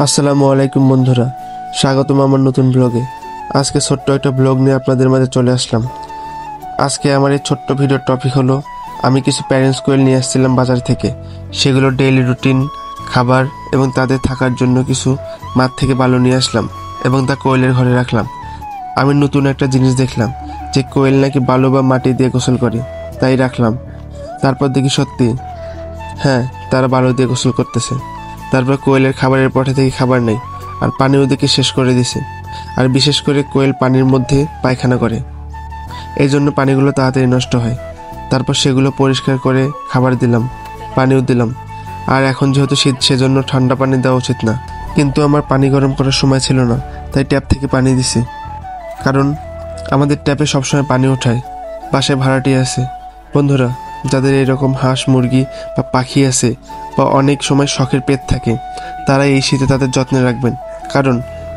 আসসালামু আলাইকুম বন্ধুরা, স্বাগতম আমার নতুন ব্লগে। আজকে ছোট্ট একটা ব্লগ নিয়ে আপনাদের মাঝে চলে আসলাম। আজকে আমার এই ছোট্ট ভিডিওর টপিক হলো, আমি কিছু প্যারেন্টস কোয়েল নিয়ে আসছিলাম বাজার থেকে। সেগুলো ডেইলি রুটিন, খাবার এবং তাদের থাকার জন্য কিছু মাঠ থেকে বালু নিয়ে আসলাম এবং তা কোয়েলের ঘরে রাখলাম। আমি নতুন একটা জিনিস দেখলাম যে কোয়েল নাকি বালু বা মাটি দিয়ে গোসল করে, তাই রাখলাম। তারপর দেখি সত্যি, হ্যাঁ, তারা বালু দিয়ে গোসল করতেছে। তারপর কোয়েলের খাবারের পটে থেকে খাবার নেই, আর পানি ওদিকে শেষ করে দিছে। আর বিশেষ করে কোয়েল পানির মধ্যে পায়খানা করে, এই জন্য পানিগুলো তাড়াতাড়ি নষ্ট হয়। তারপর সেগুলো পরিষ্কার করে খাবার দিলাম, পানিও দিলাম। আর এখন যেহেতু শীত, সেজন্য ঠান্ডা পানি দেওয়া উচিত না, কিন্তু আমার পানি গরম করার সময় ছিল না, তাই ট্যাপ থেকে পানি দিছি। কারণ আমাদের ট্যাপে সবসময় পানি ওঠায়, বাসায় ভাড়াটি আছে। বন্ধুরা, যাদের এরকম হাঁস, মুরগি বা পাখি আছে, বা অনেক সময় শখের পেট থাকে, তারা এই শীতে তাদের যত্নে রাখবেন। কারণ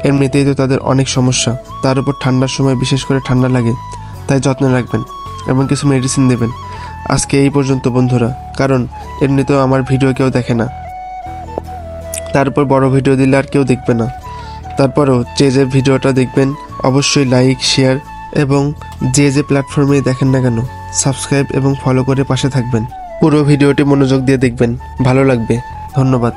এমনিতেই তো তাদের অনেক সমস্যা, তার উপর ঠান্ডার সময় বিশেষ করে ঠান্ডা লাগে, তাই যত্নে রাখবেন এবং কিছু মেডিসিন দেবেন। আজকে এই পর্যন্ত বন্ধুরা, কারণ এমনিতেও আমার ভিডিও কেউ দেখে না, তারপর বড় ভিডিও দিলে আর কেউ দেখবে না। তারপরও যে ভিডিওটা দেখবেন, অবশ্যই লাইক, শেয়ার এবং যে প্ল্যাটফর্মে দেখেন না কেন, সাবস্ক্রাইব এবং ফলো করে পাশে থাকবেন। পুরো ভিডিওটি মনোযোগ দিয়ে দেখবেন, ভালো লাগবে। ধন্যবাদ।